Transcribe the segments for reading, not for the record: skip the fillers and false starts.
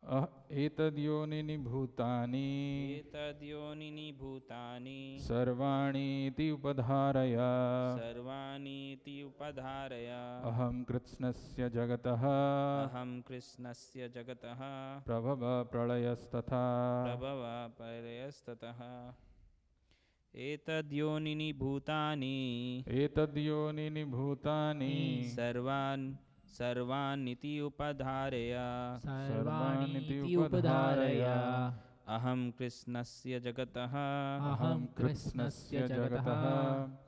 एतद्योनिनि भूतानि एतद्योनिनि भूतानि सर्वाणीति उपधारय सर्वाणीति उपधारय अहं कृत्स्नस्य जगतः अहं कृष्णस्य जगतः प्रभव प्रलयस्तथा प्रभव प्रलयस्ततः एतद्योनिनि भूतानि एतद्योनिनि भूतानि सर्वान्निति उपधारय सर्वाणीति उपधारय अहं कृष्णस्य जगतः अहं कृष्णस्य जगतः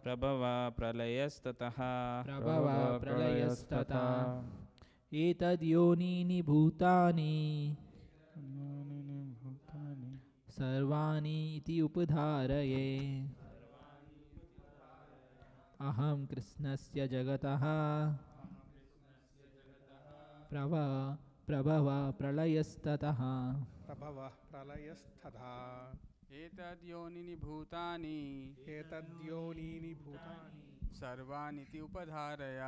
प्रभव प्रलयस्ततः प्रभव प्रलयस्तथा एतद्योनीनि भूतानि सर्वाणि इति उपधारये अहं कृष्णस्य जगतः प्रभव प्रलयस्ततः प्रभव प्रलयस्तथा एतद्योनिनि भूतानि एतद्योनीनि भूतानि सर्वाणीति उपधारय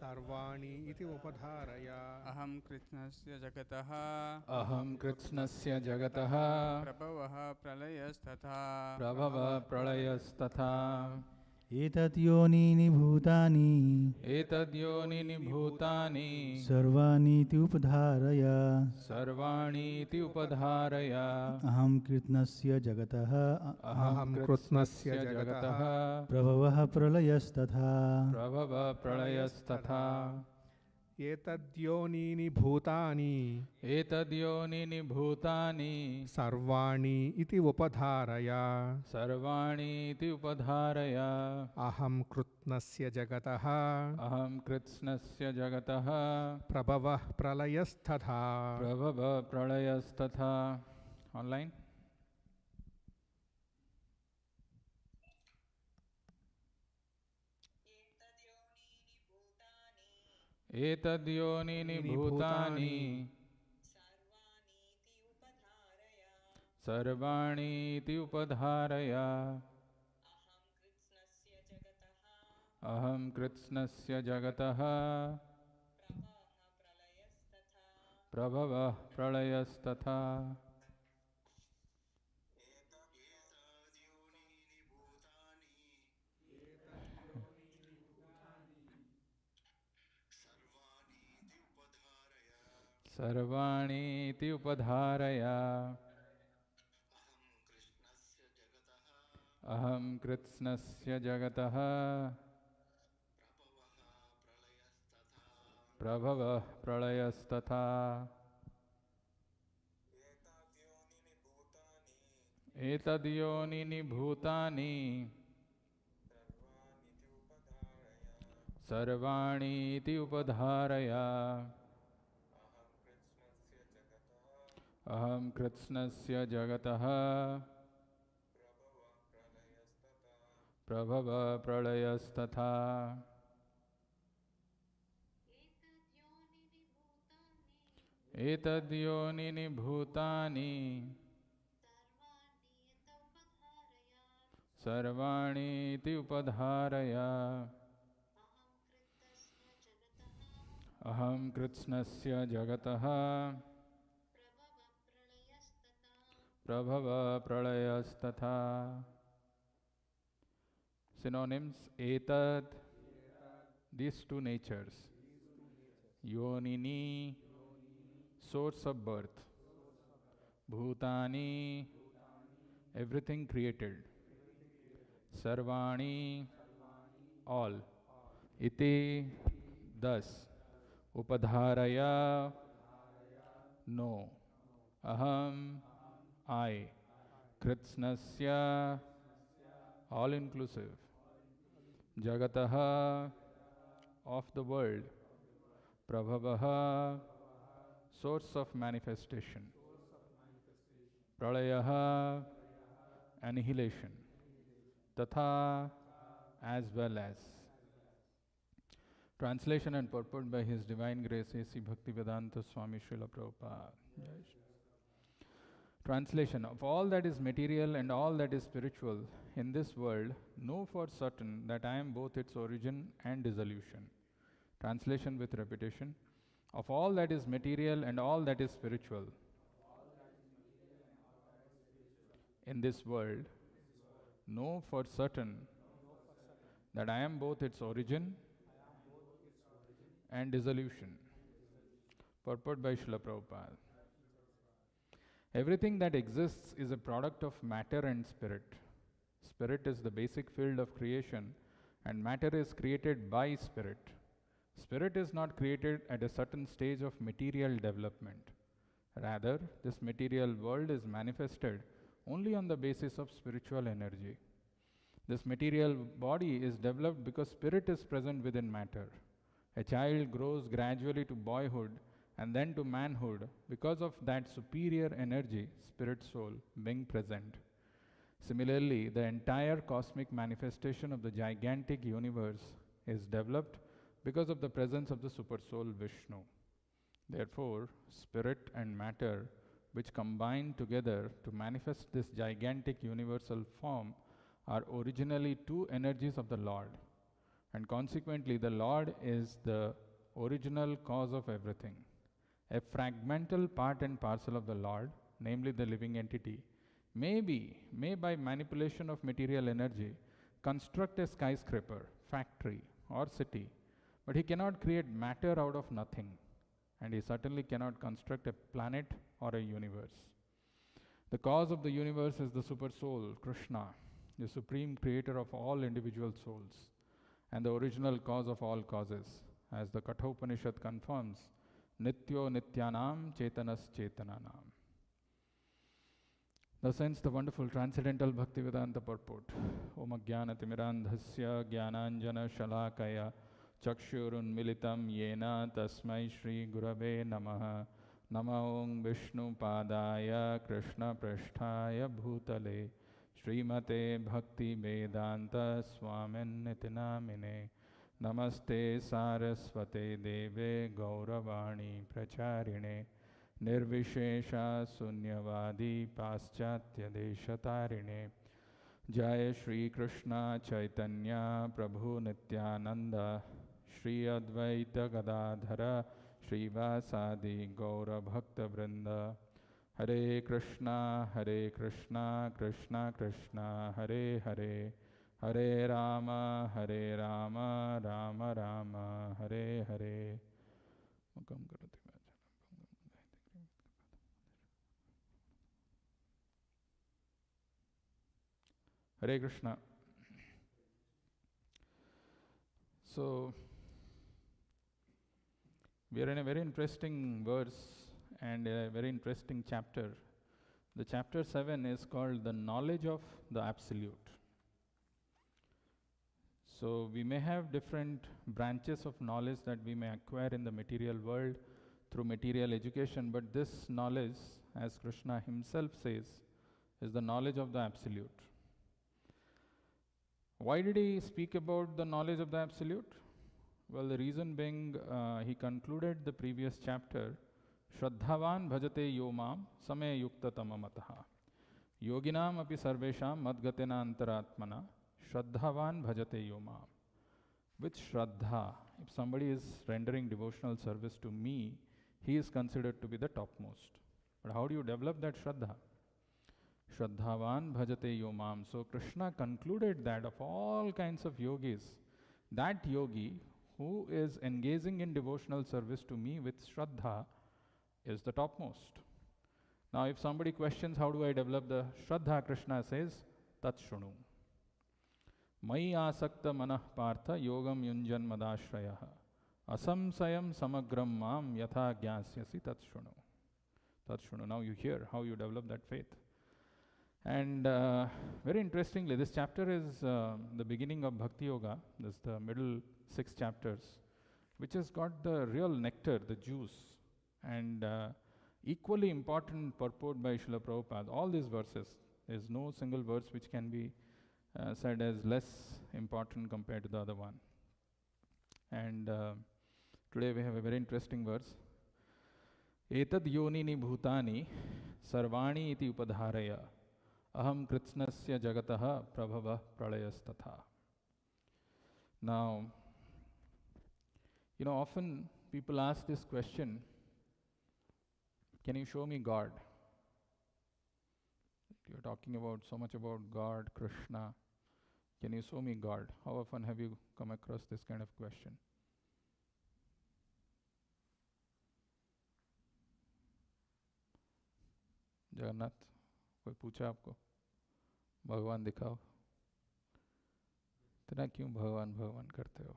सर्वाणि इति उपधारय अहं कृष्णस्य जगतः अहं कृत्स्नस्य जगतः प्रभवः प्रलयस्तथा प्रभव प्रलयस्तथा एतद्योनीनि भूतानि एतद्योनिनि भूतानि सर्वाणीति उपधारय सर्वाणीति उपधारय अहं कृष्णस्य जगतः अहं कृत्स्नस्य जगतः प्रभवः प्रलयस्तथा प्रभव प्रलयस्तथा एतद्योनीनि भूतानि एतद्योनिनि भूतानि सर्वाणि इति उपधारय सर्वाणीति उपधारय अहं कृत्स्नस्य जगतः अहं कृत्स्नस्य जगतः प्रभवः प्रलयस्तथा प्रभव प्रलयस्तथा ऑनलाइन एतद्योनिनि भूतानि सर्वाणीति उपधारय अहं कृत्स्नस्य जगतः प्रभव प्रलयस्तथा सर्वाणीति उपधारय अहं कृत्स्नस्य जगतः प्रभव प्रलयस्तथा एतद्योनिनि भूतानि सर्वाणीति उपधारय अहं कृत्स्नस्य जगतः प्रभव प्रलयस्तथा एतद्योनिनि भूतानि सर्वाणीति उपधारय अहं कृत्स्नस्य जगतः प्रभव प्रलयस्तथा synonyms etad these two natures yonini source of birth bhutani everything created sarvani all iti thus upadharaya no aham I kritsnasya all inclusive jagataha of the world prabhavaha source of manifestation pralayaha annihilation tatha as well as. Translation and purport by His Divine Grace A.C. Bhaktivedanta Swami Srila Prabhupada. Translation: of all that is material and all that is spiritual in this world, know for certain that I am both its origin and dissolution. Translation with repetition: of all that is material and all that is spiritual in this world, know for certain that I am both its origin and dissolution. Purport by Srila Prabhupada. Everything that exists is a product of matter and spirit. Spirit is the basic field of creation, and matter is created by spirit. Spirit is not created at a certain stage of material development. Rather, this material world is manifested only on the basis of spiritual energy. This material body is developed because spirit is present within matter. A child grows gradually to boyhood and then to manhood because of that superior energy, spirit soul, being present. Similarly, the entire cosmic manifestation of the gigantic universe is developed because of the presence of the Supersoul Vishnu. Therefore, spirit and matter, which combine together to manifest this gigantic universal form, are originally two energies of the Lord. And consequently, the Lord is the original cause of everything. A fragmental part and parcel of the Lord, namely the living entity, may by manipulation of material energy, construct a skyscraper, factory, or city, but he cannot create matter out of nothing, and he certainly cannot construct a planet or a universe. The cause of the universe is the Super Soul, Krishna, the supreme creator of all individual souls, and the original cause of all causes, as the Kathopanishad confirms, Nityo Nityanam Chetanas Chetananam. Thus ends the wonderful Transcendental Bhaktivedanta purport. Om Ajnanatimirandhasya Jnananjana Shalakaya Chakshurunmilitam Yena Tasmai Shri Gurave Namaha Nama Om Vishnu Padaya Krishna Prasthaya Bhutale Srimate Bhakti Vedanta Swamin Nitinamine Namaste Saraswate Deve Gauravani Pracharine Nirvishesha Sunyavadi Paschatya Deshatarine Jaya Shri Krishna Chaitanya Prabhu Nityananda Shri Advaita Gadadhara Shri Vasadi Gaura Bhakta Vrinda Hare Krishna Krishna Krishna Hare Hare Hare Rama Rama Rama Hare Hare. Hare Krishna. So, we are in a very interesting verse and a very interesting chapter. The chapter 7 is called The Knowledge of the Absolute. So, we may have different branches of knowledge that we may acquire in the material world through material education, but this knowledge, as Krishna himself says, is the knowledge of the Absolute. Why did he speak about the knowledge of the Absolute? Well, the reason being, he concluded the previous chapter, Shraddhavan bhajate yomam same yukta tamamataha. Yoginam api sarvesham madgatena antaratmana Shraddhavan bhajate yomam. With Shraddha, if somebody is rendering devotional service to me, he is considered to be the topmost. But how do you develop that Shraddha? Shraddhavan bhajate yomam. So Krishna concluded that of all kinds of yogis, that yogi who is engaging in devotional service to me with Shraddha is the topmost. Now if somebody questions how do I develop the Shraddha, Krishna says, Tat Shrunu. Mai asakta manah partha yogam yunjan madashrayah asamsayam samagram mam yatha gyasyasi tat shrunu. Tat shrunu. Now you hear how you develop that faith. And very interestingly, this chapter is the beginning of Bhakti Yoga. This is the middle 6 chapters, which has got the real nectar, the juice, and equally important purport by Srila Prabhupada. All these verses, there is no single verse which can be said as less important compared to the other one. And today we have a very interesting verse. Etad yonini bhutani sarvani iti upadharaya aham kritsnasya jagataha prabhava pralayastatha. Now, often people ask this question, can you show me God? You're talking about so much about God, Krishna. Can you show me God? How often have you come across this kind of question? Jagannath, कोई पूछा आपको भगवान दिखाओ? इतना क्यों भगवान भगवान करते हो?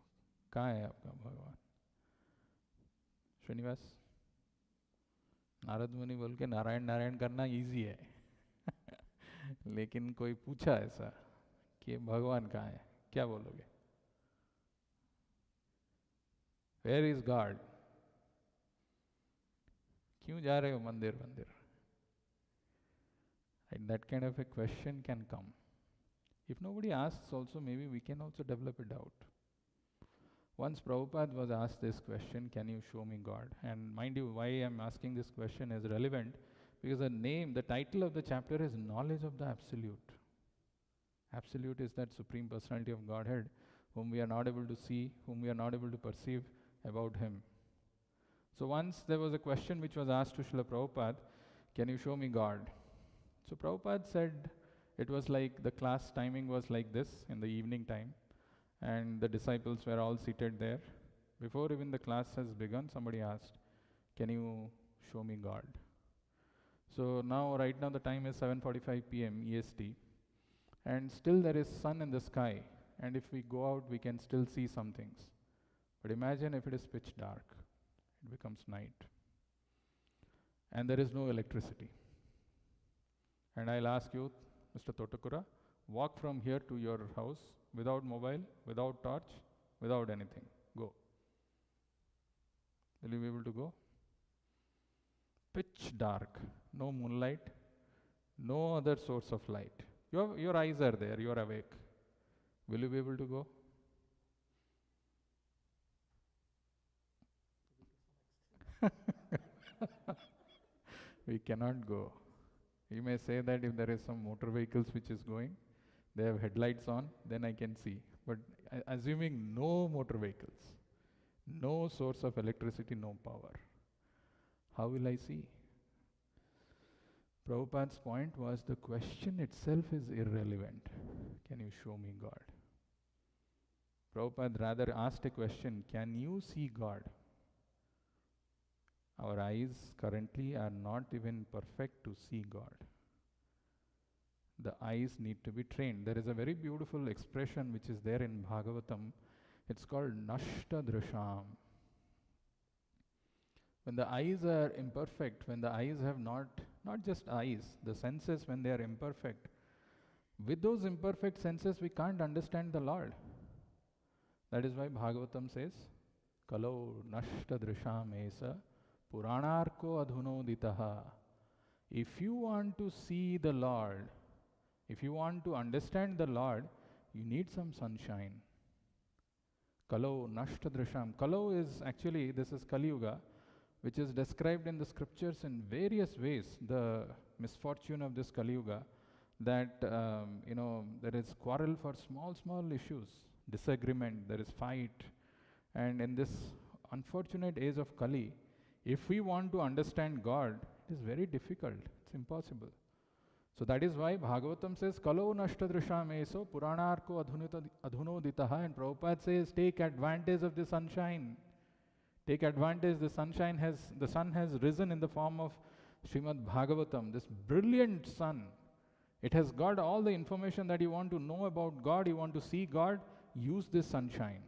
कहाँ है आपका भगवान? श्रीनिवास, नारद मुनि बोल के नारायण नारायण करना इजी है लेकिन कोई पूछा ऐसा कि भगवान कहाँ है, क्या बोलोगे? Where is God? क्यों जा रहे हो मंदिर मंदिर? And that kind of a question can come. If nobody asks also, maybe we can also develop a doubt. Once Prabhupada was asked this question, can you show me God? And mind you, why I'm asking this question is relevant, because the title of the chapter is Knowledge of the Absolute. Absolute is that Supreme Personality of Godhead, whom we are not able to see, whom we are not able to perceive about Him. So once there was a question which was asked to Srila Prabhupada, can you show me God? So Prabhupada said, it was like the class timing was like this in the evening time, and the disciples were all seated there. Before even the class has begun, somebody asked, can you show me God? So right now the time is 7:45 p.m. EST, and still there is sun in the sky, and if we go out we can still see some things. But imagine if it is pitch dark, it becomes night, and there is no electricity. And I'll ask you, Mr. Totakura, walk from here to your house without mobile, without torch, without anything. Go. Will you be able to go? Pitch dark, no moonlight, no other source of light. Your eyes are there, you are awake. Will you be able to go? We cannot go. You may say that if there is some motor vehicles which is going, they have headlights on, then I can see. But assuming no motor vehicles, no source of electricity, no power, how will I see? Prabhupada's point was the question itself is irrelevant. Can you show me God? Prabhupada rather asked a question, can you see God? Our eyes currently are not even perfect to see God. The eyes need to be trained. There is a very beautiful expression which is there in Bhagavatam. It's called Nashta Drisham. When the eyes are imperfect, when the eyes have not just eyes, the senses when they are imperfect, with those imperfect senses we can't understand the Lord. That is why Bhagavatam says, Kalo Nashta Drisham Esa Puranarko Adhunoditaha. If you want to see the Lord, if you want to understand the Lord, you need some sunshine. Kalo Nashta Drisham. Kalo is actually, this is Kali Yuga, which is described in the scriptures in various ways. The misfortune of this Kali Yuga, that there is quarrel for small issues, disagreement, there is fight. And in this unfortunate age of Kali, if we want to understand God, it is very difficult, it's impossible. So that is why Bhagavatam says, Kalo Nashtadrisham Eso Puranarko Adhunoditaha, and Prabhupada says, take advantage of the sunshine. Take advantage, the sun has risen in the form of Srimad Bhagavatam, this brilliant sun. It has got all the information that you want to know about God, you want to see God, use this sunshine.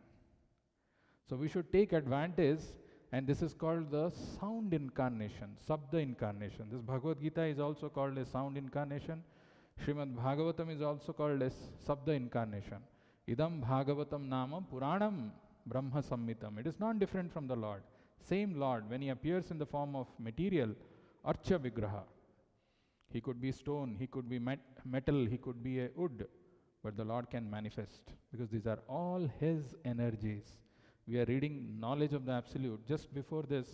So we should take advantage, and this is called the sound incarnation, Sabda incarnation. This Bhagavad Gita is also called a sound incarnation. Srimad Bhagavatam is also called as Sabda incarnation. Idam Bhagavatam Nama Puranam Brahma Sammitam. It is not different from the Lord. Same Lord, when He appears in the form of material, Archa Vigraha. He could be stone, He could be metal, He could be a wood, but the Lord can manifest, because these are all His energies. We are reading Knowledge of the Absolute. Just before this,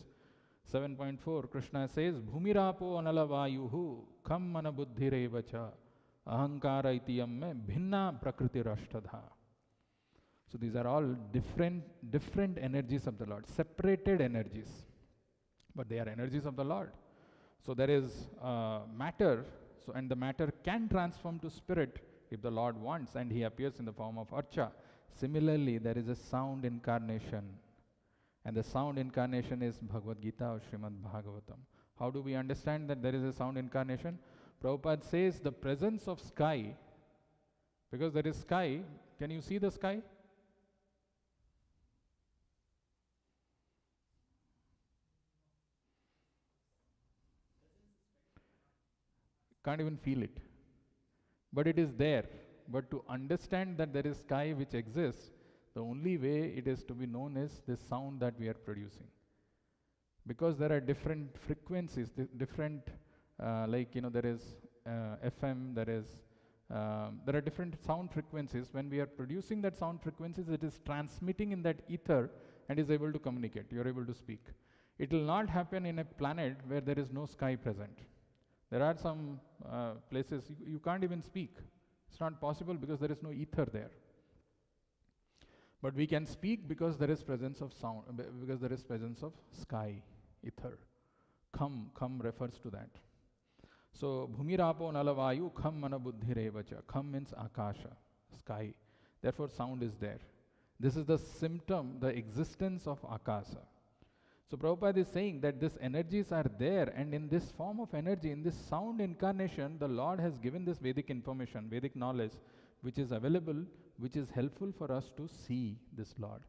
7.4, Krishna says, Bhumirapo analavayuhu kham manabuddhirevacha ahankara itiyamme bhinna prakritirashtadha. So these are all different energies of the Lord, separated energies, but they are energies of the Lord. So there is matter, So, and the matter can transform to spirit if the Lord wants, and he appears in the form of Archa. Similarly, there is a sound incarnation, and the sound incarnation is Bhagavad Gita or Srimad Bhagavatam. How do we understand that there is a sound incarnation? Prabhupada says the presence of sky, because there is sky. Can you see the sky? Can't even feel it. But it is there. But to understand that there is sky which exists, the only way it is to be known is this sound that we are producing. Because there are different frequencies, different, there is FM, there are different sound frequencies. When we are producing that sound frequencies, it is transmitting in that ether and is able to communicate. You are able to speak. It will not happen in a planet where there is no sky present. There are some places you can't even speak. It's not possible because there is no ether there. But we can speak because there is presence of sound, because there is presence of sky, ether. Kham refers to that. So, bhumirapo nalavayu kham mana buddhirevacha. Kham means akasha, sky. Therefore, sound is there. This is the symptom, the existence of akasa. So, Prabhupada is saying that these energies are there, and in this form of energy, in this sound incarnation, the Lord has given this Vedic information, Vedic knowledge, which is available, which is helpful for us to see this Lord.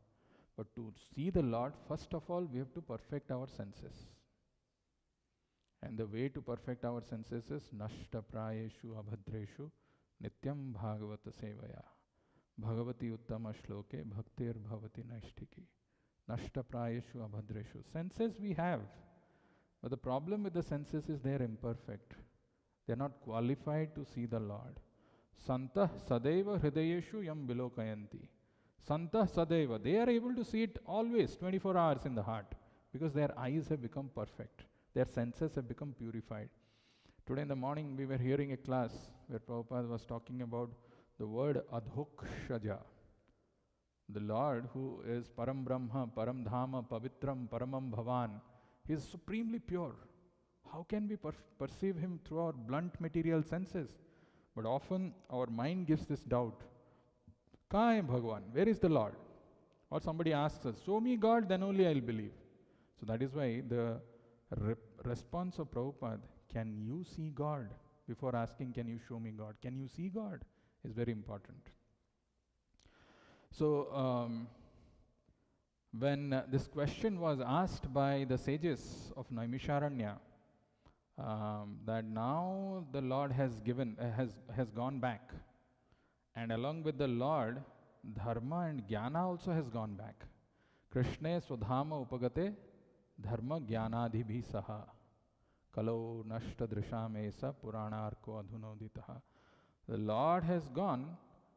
But to see the Lord, first of all, we have to perfect our senses. And the way to perfect our senses is nashta prayeshu abhadreshu nityam bhagavata sevaya bhagavati uttama shloke bhaktir bhavati naishtiki. Nashta prayeshu abhadreshu. Senses we have, but the problem with the senses is they are imperfect. They are not qualified to see the Lord. Santah sadeva hridayeshu yam bilokayanti. Santah sadeva. They are able to see it always, 24 hours in the heart, because their eyes have become perfect. Their senses have become purified. Today in the morning we were hearing a class where Prabhupada was talking about the word adhokshaja. The Lord who is Param Brahma, Param Dhama, Pavitram, Paramam Bhavan, he is supremely pure. How can we perceive him through our blunt material senses? But often our mind gives this doubt. Kaha hai Bhagavan? Where is the Lord? Or somebody asks us, show me God, then only I will believe. So that is why the response of Prabhupada, can you see God? Before asking, can you show me God? Can you see God? Is very important. So, when this question was asked by the sages of Naimisharanya, that now the Lord has gone back, and along with the Lord, dharma and jnana also has gone back. Krishna swadhama upagate dharma jnanadhibhi saha kalo nashta drishamesa puranarko adhunoditaha. The Lord has gone,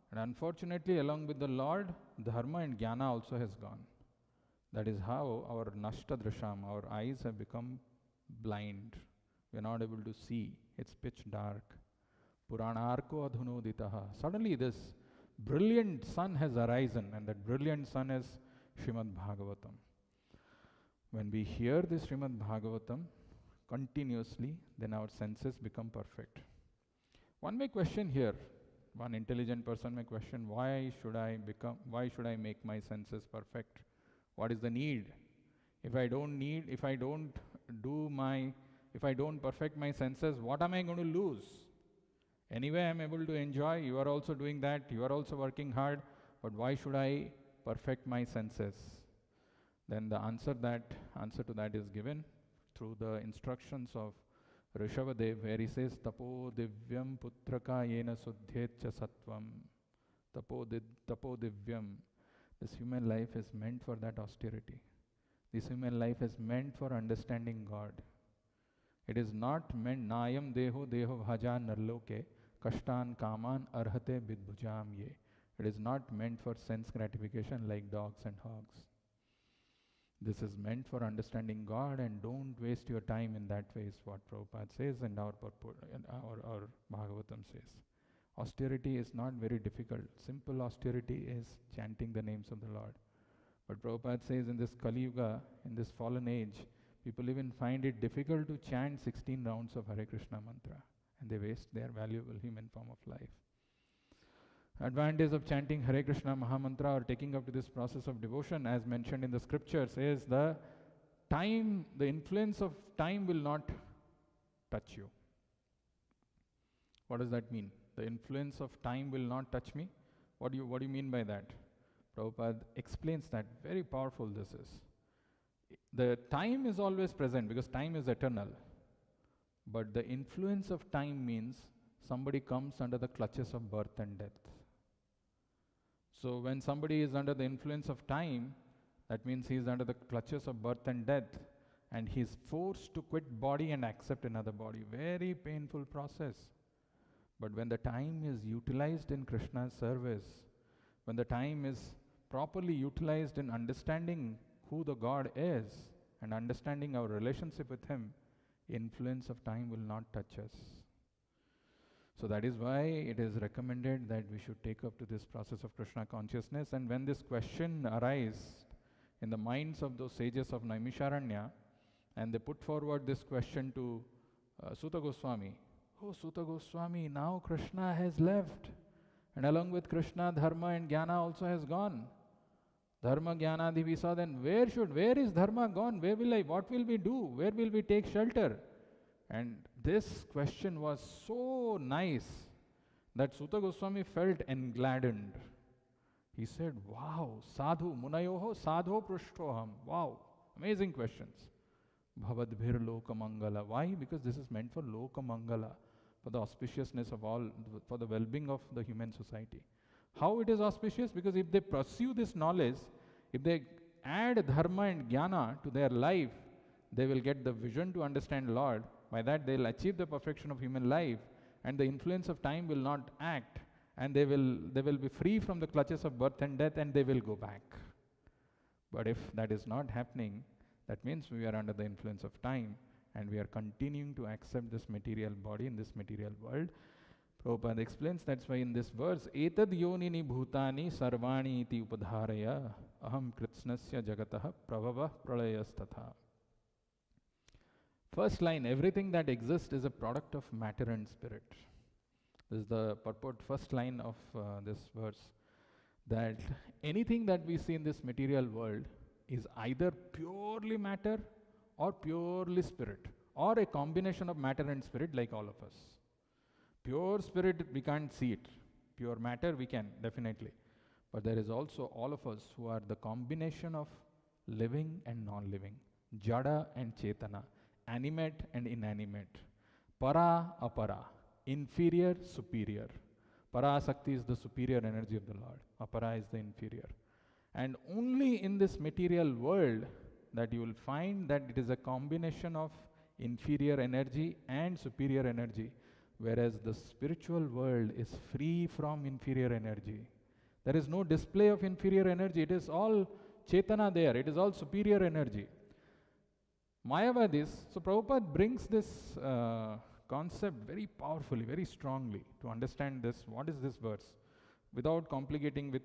and unfortunately along with the Lord, dharma and jnana also has gone. That is how our nashta drisham, our eyes have become blind. We are not able to see. It's pitch dark. Puranarko adhunoditaha. Suddenly this brilliant sun has arisen, and that brilliant sun is Srimad Bhagavatam. When we hear this Srimad Bhagavatam continuously, then our senses become perfect. One may question here, one intelligent person may question, why should I make my senses perfect? What is the need? If I don't perfect my senses, what am I going to lose? Anyway, I am able to enjoy. You are also doing that. You are also working hard. But why should I perfect my senses? Then the answer to that is given through the instructions of Rishabhadev, where he says, Tapo divyam putraka yena suddhyetcha sattvam. Tapo divyam. This human life is meant for that austerity. This human life is meant for understanding God. It is not meant, Nayam deho bhaja narloke, kashtan kaman arhate vidbhujam ye. It is not meant for sense gratification like dogs and hogs. This is meant for understanding God, and don't waste your time in that way, is what Prabhupada says and our Bhagavatam says. Austerity is not very difficult. Simple austerity is chanting the names of the Lord. But Prabhupada says in this Kali Yuga, in this fallen age, people even find it difficult to chant 16 rounds of Hare Krishna mantra. and they waste their valuable human form of life. Advantage of chanting Hare Krishna Maha Mantra or taking up to this process of devotion, as mentioned in the scriptures, is the influence of time will not touch you. What does that mean? The influence of time will not touch me? What do you mean by that? Prabhupada explains that. Very powerful this is. The time is always present because time is eternal. But the influence of time means somebody comes under the clutches of birth and death. So when somebody is under the influence of time, that means he is under the clutches of birth and death, and he is forced to quit body and accept another body. Very painful process. But when the time is utilized in Krishna's service, when the time is properly utilized in understanding who the God is and understanding our relationship with Him, influence of time will not touch us. So that is why it is recommended that we should take up to this process of Krishna consciousness. And when this question arises in the minds of those sages of Naimisharanya, and they put forward this question to Suta Goswami, "Oh Suta Goswami, now Krishna has left, and along with Krishna, Dharma and Jnana also has gone. Dharma, Jnana, we saw, then where is Dharma gone? What will we do? Where will we take shelter?" And this question was so nice that Suta Goswami felt engladdened. He said, "Wow, sadhu, munayoho sadho prushtoham." Wow, amazing questions. Bhavadbhir loka mangala. Why? Because this is meant for loka mangala, for the auspiciousness of all, for the well-being of the human society. How it is auspicious? Because if they pursue this knowledge, if they add dharma and jnana to their life, they will get the vision to understand Lord. By that they will achieve the perfection of human life, and the influence of time will not act, and they will be free from the clutches of birth and death, and they will go back. But if that is not happening, that means we are under the influence of time, and we are continuing to accept this material body in this material world. Prabhupada explains, that's why in this verse, "Etad yonini bhutani sarvani iti upadharaya aham kritsnasya jagatah prabhava pralayastatha." First line, everything that exists is a product of matter and spirit. This is the purport, first line of this verse, that anything that we see in this material world is either purely matter or purely spirit, or a combination of matter and spirit, like all of us. Pure spirit, we can't see it. Pure matter, we can, definitely. But there is also all of us who are the combination of living and non-living, jada and chetana, animate and inanimate, para, apara, inferior, superior. Parasakti is the superior energy of the Lord, apara is the inferior. And only in this material world that you will find that it is a combination of inferior energy and superior energy, whereas the spiritual world is free from inferior energy. There is no display of inferior energy. It is all chetana there. It is all superior energy. Mayavadis, so Prabhupada brings this concept very powerfully, very strongly to understand this. What is this verse? Without complicating with,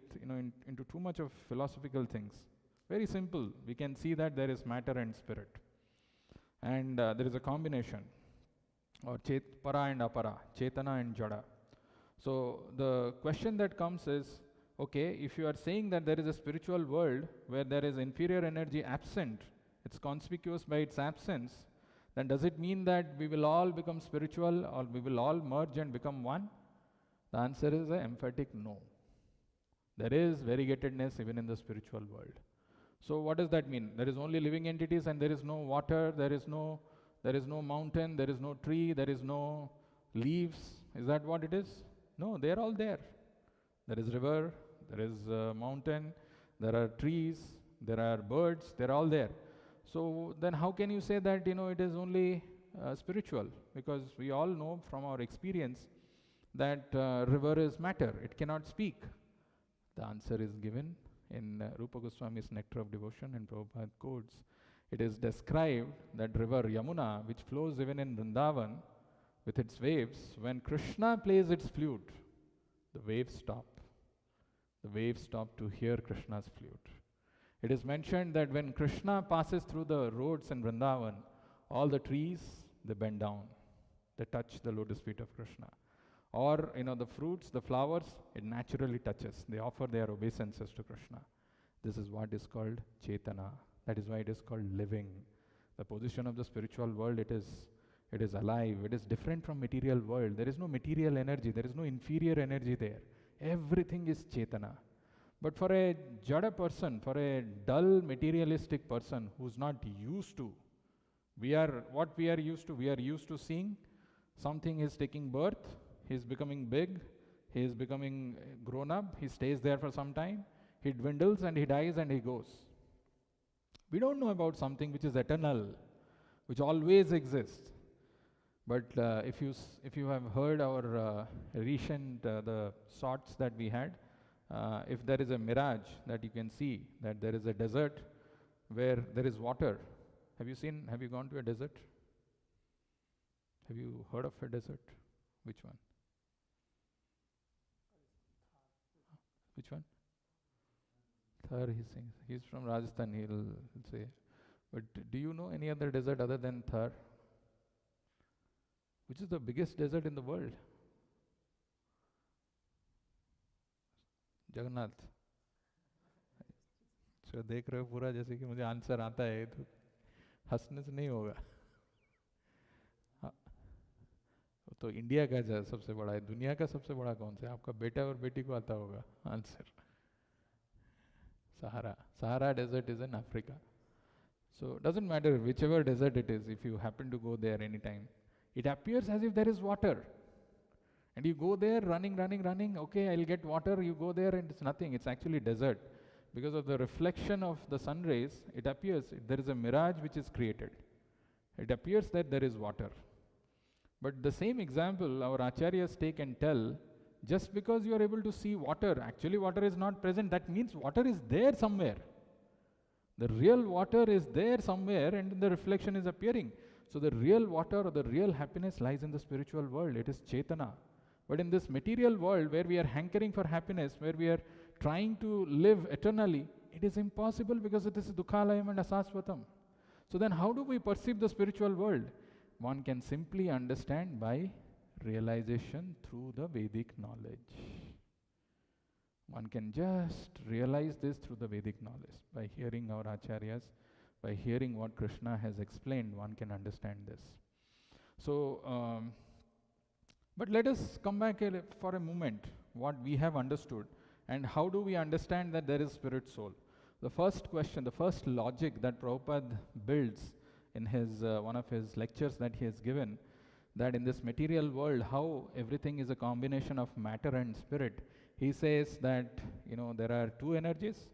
into too much of philosophical things. Very simple. We can see that there is matter and spirit. And there is a combination, or para and apara, chetana and jada. So the question that comes is, okay, if you are saying that there is a spiritual world where there is inferior energy absent, it's conspicuous by its absence, then does it mean that we will all become spiritual, or we will all merge and become one? The answer is an emphatic no. There is variegatedness even in the spiritual world. So what does that mean? There is only living entities and there is no water, there is no mountain, there is no tree, there is no leaves. Is that what it is? No, they are all there. There is river, there is mountain, there are trees, there are birds, they are all there. So then how can you say that it is only spiritual? Because we all know from our experience that river is matter, it cannot speak. The answer is given in Rupa Goswami's Nectar of Devotion and Prabhupada quotes. It is described that river Yamuna, which flows even in Vrindavan with its waves, when Krishna plays its flute, the waves stop. The waves stop to hear Krishna's flute. It is mentioned that when Krishna passes through the roads in Vrindavan, all the trees, they bend down. They touch the lotus feet of Krishna. Or, the fruits, the flowers, it naturally touches. They offer their obeisances to Krishna. This is what is called Chetana. That is why it is called living. The position of the spiritual world, it is alive. It is different from material world. There is no material energy. There is no inferior energy there. Everything is Chetana. But for a Jada person, for a dull materialistic person who's not used to, we are used to seeing something is taking birth, he's becoming big, he is becoming grown up, he stays there for some time, he dwindles and he dies and he goes. We don't know about something which is eternal, which always exists. But if you have heard our recent the thoughts that we had, if there is a mirage that you can see, that there is a desert where there is water. Have you gone to a desert? Have you heard of a desert? Which one? Which one? Thar, he sings. He's from Rajasthan, he'll say. But do you know any other desert other than Thar? Which is the biggest desert in the world? Jagannath. तो देख रहे हो पूरा जैसे कि मुझे answer आता है, तो हंसने से नहीं होगा. तो इंडिया का सबसे बड़ा है, दुनिया का सबसे बड़ा कौन सा है? आपका बेटा और बेटी को आता होगा answer. Sahara desert is in Africa. So it doesn't matter whichever desert it is, if you happen to go there anytime, it appears as if there is water. And you go there running, okay, I'll get water, you go there and it's nothing, it's actually desert. Because of the reflection of the sun rays, it appears there is a mirage which is created. It appears that there is water. But the same example our acharyas take and tell, just because you are able to see water, actually water is not present, that means water is there somewhere. The real water is there somewhere and the reflection is appearing. So the real water or the real happiness lies in the spiritual world, it is Chetana. But in this material world where we are hankering for happiness, where we are trying to live eternally, it is impossible because it is Dukhalayam and Asaswatam. So then how do we perceive the spiritual world? One can simply understand by realization through the Vedic knowledge. One can just realize this through the Vedic knowledge. By hearing our acharyas, by hearing what Krishna has explained, one can understand this. So, but let us come back for a moment, what we have understood, and how do we understand that there is spirit soul. The first question, the first logic that Prabhupada builds in his one of his lectures that he has given, that in this material world, how everything is a combination of matter and spirit. He says that, there are two energies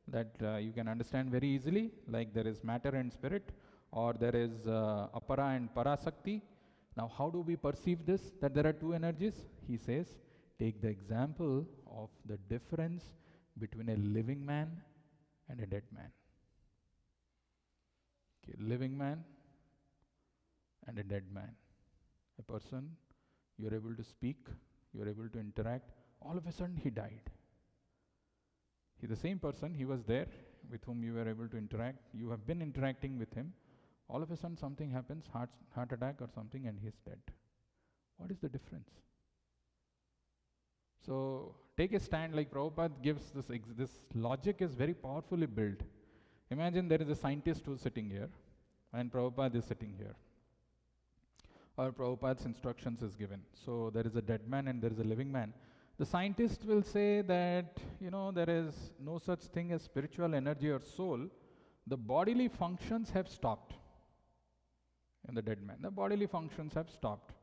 that you can understand very easily, like there is matter and spirit, or there is apara and parasakti. Now, how do we perceive this, that there are two energies? He says, take the example of the difference between a living man and a dead man. Okay, living man and a dead man. A person, you're able to speak, you're able to interact, all of a sudden he died. He's the same person, he was there with whom you were able to interact, you have been interacting with him. All of a sudden something happens, heart attack or something, and he's dead. What is the difference? So take a stand, like Prabhupada gives this logic is very powerfully built. Imagine there is a scientist who's sitting here and Prabhupada is sitting here. Or Prabhupada's instructions is given. So there is a dead man and there is a living man. The scientist will say that, there is no such thing as spiritual energy or soul. The bodily functions have stopped in the dead man. The bodily functions have stopped.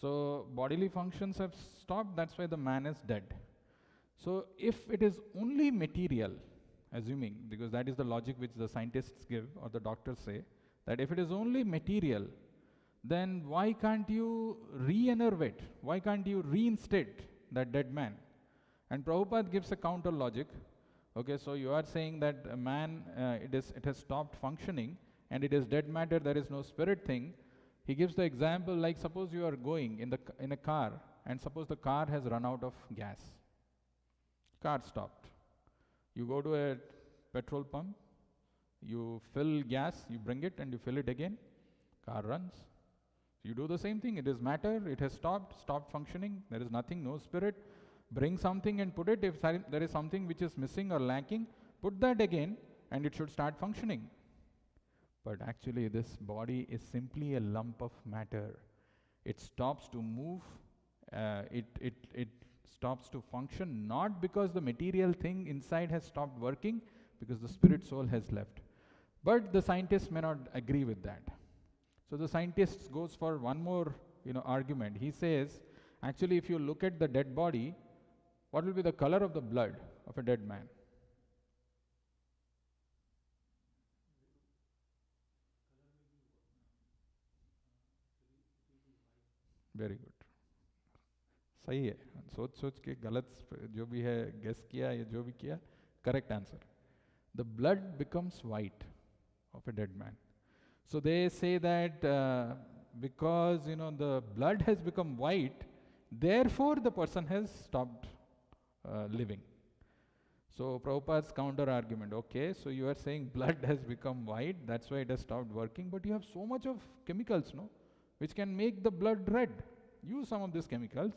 So bodily functions have stopped, that's why the man is dead. So if it is only material, assuming, because that is the logic which the scientists give or the doctors say, that if it is only material, then why can't you re-enervate? Why can't you reinstate that dead man? And Prabhupada gives a counter logic. Okay, so you are saying that a man, it has stopped functioning and it is dead matter, there is no spirit thing. He gives the example like suppose you are going in a car and suppose the car has run out of gas. Car stopped. You go to a petrol pump, you fill gas, you bring it and you fill it again, car runs. You do the same thing. It is matter. It has stopped functioning. There is nothing, no spirit. Bring something and put it. If there is something which is missing or lacking, put that again and it should start functioning. But actually this body is simply a lump of matter. It stops to move. It stops to function, not because the material thing inside has stopped working, because the spirit soul has left. But the scientists may not agree with that. So the scientist goes for one more argument. He says, actually if you look at the dead body, what will be the color of the blood of a dead man? Very good. सही है. सोच के गलत जो भी है guess किया या जो भी किया, correct answer. The blood becomes white of a dead man. So they say that because the blood has become white, therefore the person has stopped living. So Prabhupada's counter argument, okay, so you are saying blood has become white, that's why it has stopped working, but you have so much of chemicals, no, which can make the blood red. Use some of these chemicals,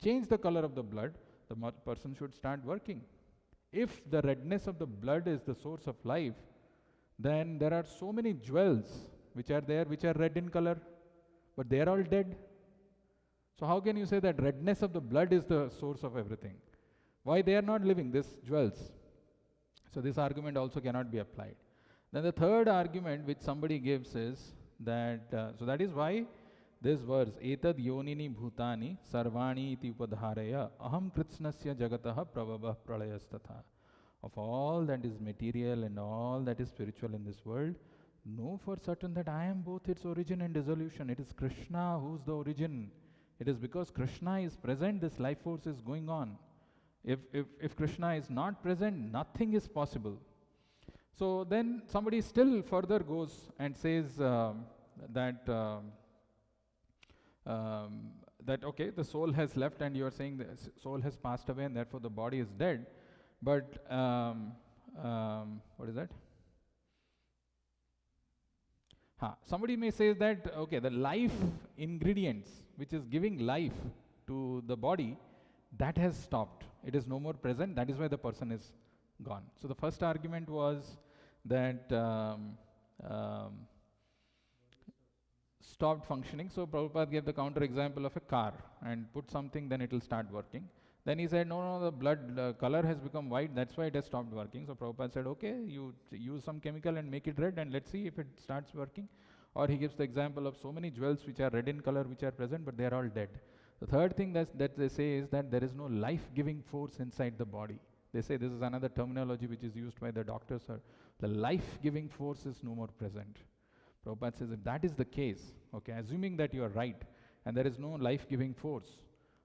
change the color of the blood, the person should start working. If the redness of the blood is the source of life, then there are so many jewels which are there, which are red in color, but they are all dead. So how can you say that redness of the blood is the source of everything? Why they are not living, these jewels? So this argument also cannot be applied. Then the third argument which somebody gives is that, so that is why this verse, etad yonini bhutani sarvani iti upadharaya aham kritsnasya jagatah prabhavah pralayastatha. Of all that is material and all that is spiritual in this world, know for certain that I am both its origin and dissolution. It is Krishna who is the origin. It is because Krishna is present, this life force is going on. If Krishna is not present, nothing is possible. So then somebody still further goes and says that okay, the soul has left and you are saying the soul has passed away and therefore the body is dead. But what is that? Somebody may say that, okay, the life ingredients which is giving life to the body, that has stopped. It is no more present. That is why the person is gone. So the first argument was that stopped functioning. So Prabhupada gave the counter example of a car and put something, then it will start working. Then he said, no, the blood color has become white, that's why it has stopped working. So Prabhupada said, okay, you use some chemical and make it red and let's see if it starts working. Or he gives the example of so many jewels which are red in color, which are present, but they are all dead. The third thing that they say is that there is no life-giving force inside the body. They say this is another terminology which is used by the doctors. The life-giving force is no more present. Prabhupada says if that is the case, okay, assuming that you are right and there is no life-giving force,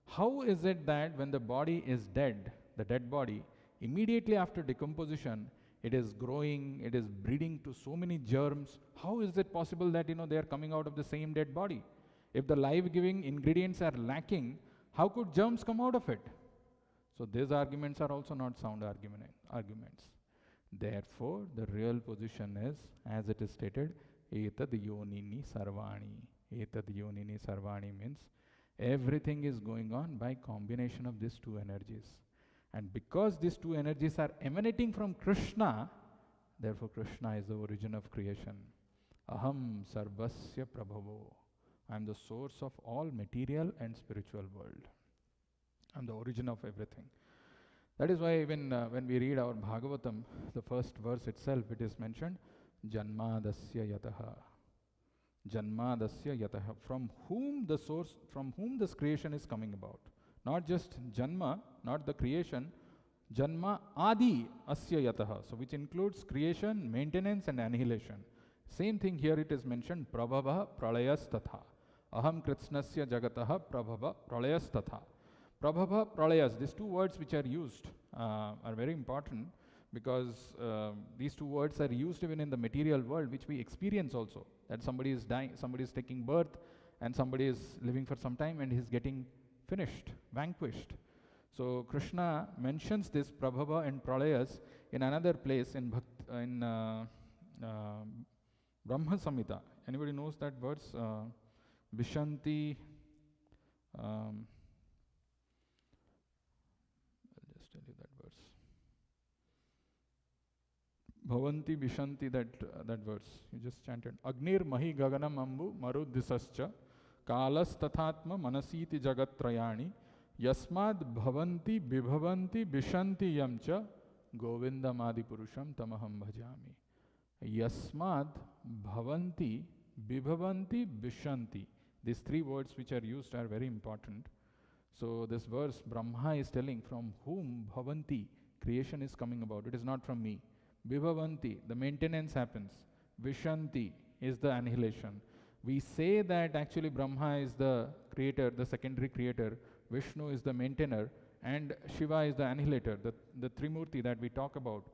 how is it that when the body is dead, the dead body, immediately after decomposition, it is growing, it is breeding to so many germs? How is it possible that they are coming out of the same dead body? If the life-giving ingredients are lacking, how could germs come out of it? So these arguments are also not sound arguments. Therefore, the real position is, as it is stated, etad yonini sarvani. Etad yonini sarvani means everything is going on by combination of these two energies. And because these two energies are emanating from Krishna, therefore Krishna is the origin of creation. Aham sarvasya prabhavo. I am the source of all material and spiritual world. I am the origin of everything. That is why when we read our Bhagavatam, the first verse itself, it is mentioned, Janmadasya yataha. Janmadasya yataha. From whom the source, from whom this creation is coming about. Not just Janma, not the creation, Janma Adi Asya yataha. So which includes creation, maintenance and annihilation. Same thing here it is mentioned, Prabhava Pralayastatha. Aham Kritsnasya Jagataha Prabhava Pralayastatha. Prabhava Pralayas, these two words which are used are very important because these two words are used even in the material world, which we experience also. That somebody is dying, somebody is taking birth, and somebody is living for some time and he is getting finished, vanquished. So Krishna mentions this Prabhava and Pralayas in another place in Brahma Samhita. Anybody knows that verse? Vishanti. I'll just tell you that verse. Bhavanti Vishanti, that verse. You just chanted. Agnir Mahi Gaganam Ambu Marudhisascha Kalas Tathatma Manasiti Jagatrayani Yasmad Bhavanti Bibhavanti Vishanti Yamcha Govindamadi Purusham Tamaham Bhajami. Yasmad Bhavanti Bibhavanti Vishanti. These three words which are used are very important. So this verse, Brahma is telling from whom Bhavanti, creation is coming about. It is not from me. Bibhavanti, the maintenance happens. Vishanti is the annihilation. We say that actually Brahma is the creator, the secondary creator, Vishnu is the maintainer, and Shiva is the annihilator, the Trimurti that we talk about,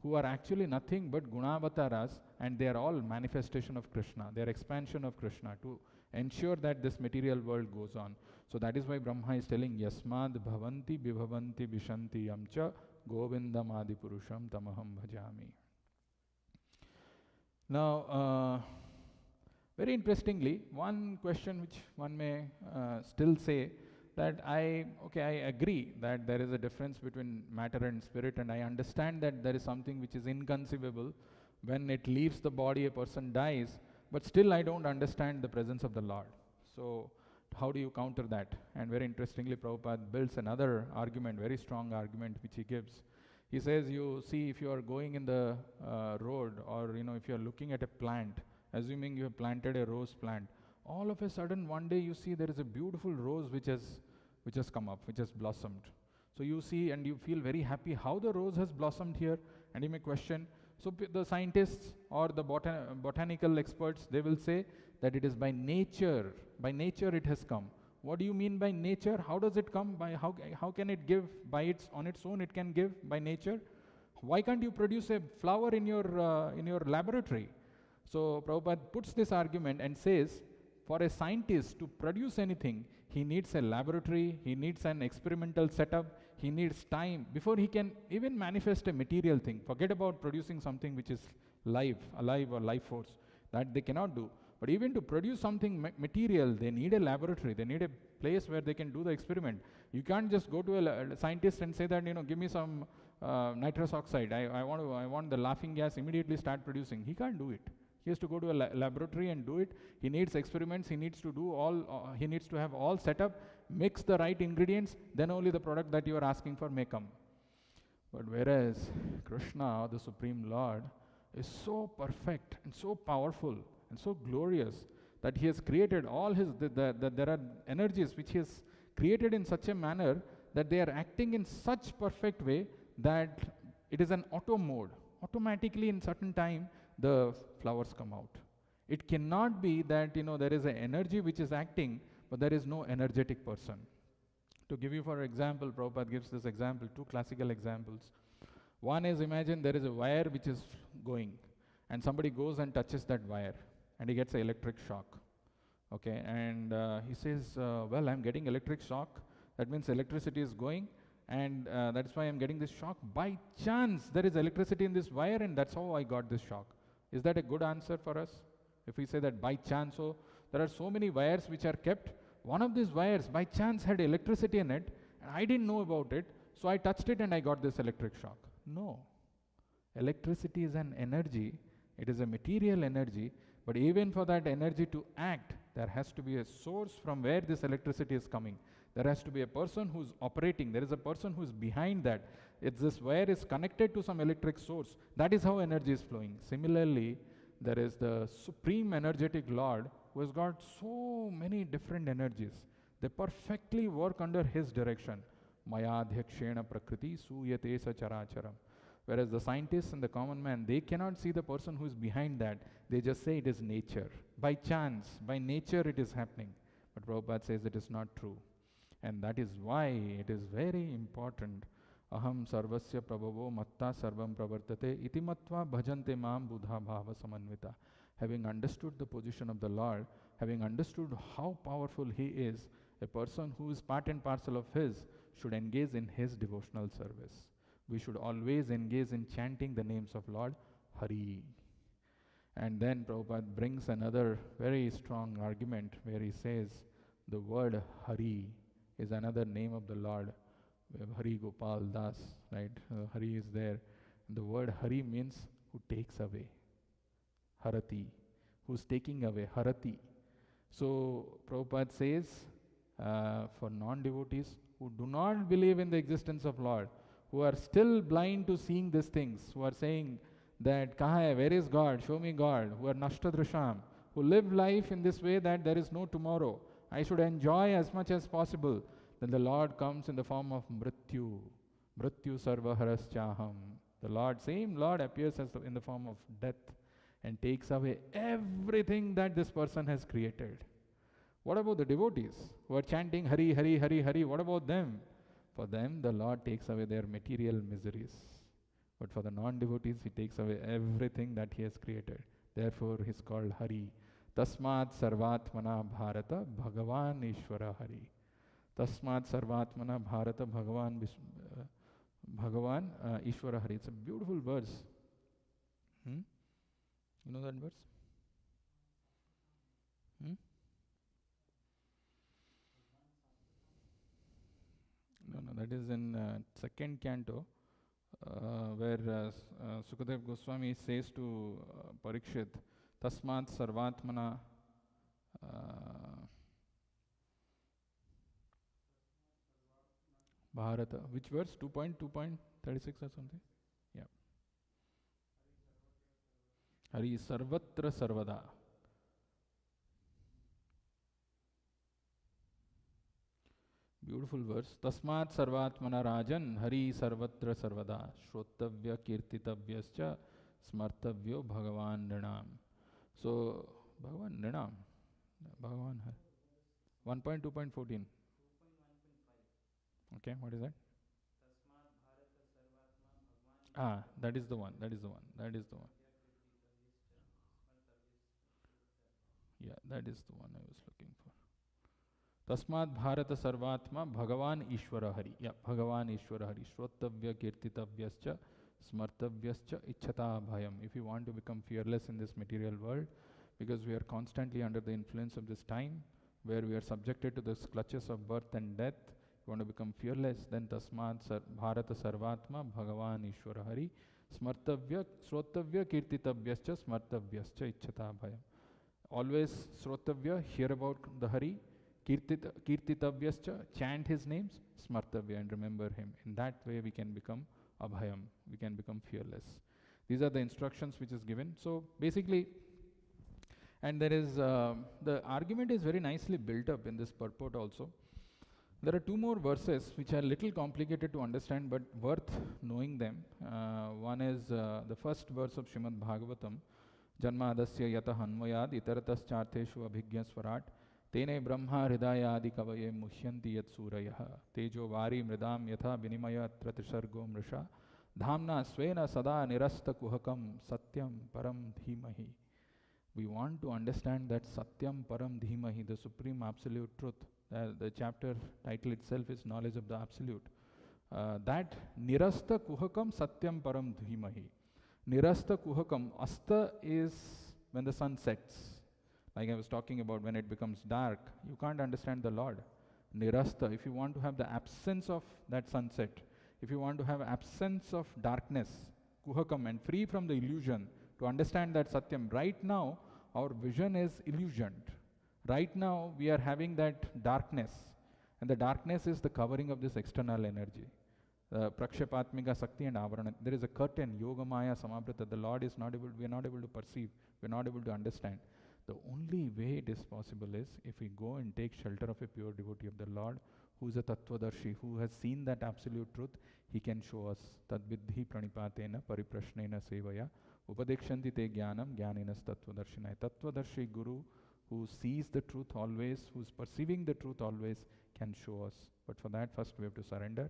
who are actually nothing but Gunavataras, and they are all manifestation of Krishna. They are expansion of Krishna to ensure that this material world goes on. So that is why Brahma is telling Yasmad Bhavanti Bibhavanti Vishanti Yamcha Govindam Adi Purusham Tamaham Bhajami. Now, very interestingly, one question which one may still say that I agree that there is a difference between matter and spirit, and I understand that there is something which is inconceivable. When it leaves the body, a person dies, but still I don't understand the presence of the Lord. So how do you counter that? And very interestingly, Prabhupada builds another argument, very strong argument, which he gives. He says, you see, if you are going in the road, or if you are looking at a plant, assuming you have planted a rose plant, all of a sudden one day you see there is a beautiful rose which has come up, which has blossomed. So you see and you feel very happy how the rose has blossomed here, and you may question. So the scientists or the botanical experts, they will say that it is by nature it has come. What do you mean by nature? How does it come? By how can it give by on its own? It can give by nature. Why can't you produce a flower in your laboratory? So Prabhupada puts this argument and says, for a scientist to produce anything, he needs a laboratory, he needs an experimental setup, he needs time before he can even manifest a material thing. Forget about producing something which is alive or life force. That they cannot do. But even to produce something material, they need a laboratory, they need a place where they can do the experiment. You can't just go to a scientist and say that, give me some nitrous oxide, I want the laughing gas, immediately start producing. He can't do it. He has to go to a laboratory and do it. He needs experiments, he needs to do all, he needs to have all set up, mix the right ingredients, then only the product that you are asking for may come. But whereas Krishna, the Supreme Lord, is so perfect and so powerful and so glorious that he has created all his, there are energies which he has created in such a manner that they are acting in such perfect way that it is an auto mode. Automatically in certain time, the flowers come out. It cannot be that, there is an energy which is acting, but there is no energetic person. To give you for example, Prabhupada gives this example, two classical examples. One is, imagine there is a wire which is going, and somebody goes and touches that wire, and he gets an electric shock. Okay, and he says, well, I'm getting electric shock. That means electricity is going, and that's why I'm getting this shock. By chance, there is electricity in this wire, and that's how I got this shock. Is that a good answer for us? If we say that by chance, so there are so many wires which are kept. One of these wires by chance had electricity in it, and I didn't know about it, so I touched it and I got this electric shock. No. Electricity is an energy, it is a material energy, but even for that energy to act, there has to be a source from where this electricity is coming. There has to be a person who's operating, there is a person who's behind that. This wire is connected to some electric source. That is how energy is flowing. Similarly, there is the Supreme Energetic Lord who has got so many different energies. They perfectly work under his direction. Maya Adhyakshena Prakriti Suyate Sacharacharam. Whereas the scientists and the common man, they cannot see the person who is behind that. They just say it is nature. By chance, by nature it is happening. But Prabhupada says it is not true. And that is why it is very important. Aham sarvasya prabhavo matta sarvam pravartate iti matva bhajante mam buddha bhava samanvita. Having understood the position of the Lord, having understood how powerful he is, a person who is part and parcel of his should engage in his devotional service. We should always engage in chanting the names of Lord Hari. And then Prabhupada brings another very strong argument where he says the word Hari is another name of the Lord. We have Hari Gopal Das, right? Hari is there. The word Hari means who takes away. Harati, who's taking away. Harati. So Prabhupada says for non-devotees who do not believe in the existence of Lord, who are still blind to seeing these things, who are saying that kaha hai, where is God, show me God, who are nashtadrisham, who live life in this way that there is no tomorrow, I should enjoy as much as possible, then the Lord comes in the form of mrityu, mrityu sarvaharaschaham. The Lord, same Lord appears as in the form of death and takes away everything that this person has created. What about the devotees who are chanting Hari, Hari, Hari, Hari? What about them? For them, the Lord takes away their material miseries. But for the non-devotees, He takes away everything that He has created. Therefore, He is called Hari. Tasmat sarvatmana bharata bhagavan ishvara Hari. Tasmat sarvatmana bharata bhagavan ishvara Hari. It's a beautiful verse. You know that verse? No, that is in second canto, where Sukadev Goswami says to Parikshit, Tasmat Sarvatmana Bharata. Which verse? 2.2.36 or something? Yeah. Hari Sarvatra Sarvada. Beautiful verse. Tasmat sarvatmana rajan hari sarvatra sarvada shrottavya kirtitavyascha smartavyo bhagavan nrinam. So, Bhagavan nrinam. Bhagavan. 1.2.14. Okay, what is that? That is the one. That is the one. That is the one. Yeah, that is the one I was looking for. Tasmat Bharata Sarvatma Bhagavan Ishvara Hari. Yeah, Bhagavan Ishvara Hari. Shrottavya Kirtitavyascha Smartavyascha Ichchata Bhayam. If you want to become fearless in this material world, because we are constantly under the influence of this time, where we are subjected to the clutches of birth and death, you want to become fearless, then Tasmat Bharata Sarvatma Bhagavan Ishvara Hari. Smartavya Shrotavya Kirtitavyascha Smartavyascha Ichchata Bhayam. Always Shrotavya, hear about the Hari. Kirtitavyascha, chant his names, smartavya, and remember him. In that way we can become abhayam, we can become fearless. These are the instructions which is given. So basically, and there is, the argument is very nicely built up in this purport also. There are two more verses which are little complicated to understand but worth knowing them. One is the first verse of Srimad Bhagavatam, Janmadasya yata hanmayad itaratas chartheshu abhigya swarat Tene brahma hridayadi kavaye muhyanti yat surayaha tejo vari mridam yatha vinimaya tratisargo mrisha dhamna svena sada nirasta kuhakam satyam param dhimahi. We want to understand that satyam param dhimahi, the supreme absolute truth. The chapter title itself is Knowledge of the Absolute. That nirasta kuhakam satyam param dhimahi. Nirasta kuhakam, asta is when the sun sets. Like I was talking about, when it becomes dark, you can't understand the Lord. Nirasta, if you want to have the absence of that sunset, if you want to have absence of darkness, kuhakam, and free from the illusion, to understand that Satyam, right now, our vision is illusioned. Right now, we are having that darkness, and the darkness is the covering of this external energy. Prakshapatmika Sakti and Avarana. There is a curtain, Yogamaya Samaprata. The Lord is not able, we are not able to perceive, we are not able to understand. The only way it is possible is if we go and take shelter of a pure devotee of the Lord, who is a Tattvadarshi, who has seen that absolute truth. He can show us. Tadvidhi pranipatena pariprashnena sevaya upadekshanti te jnanam jnaninas tattvadarshina. Tattvadarshi Guru, who sees the truth always, who is perceiving the truth always, can show us. But for that, first we have to surrender,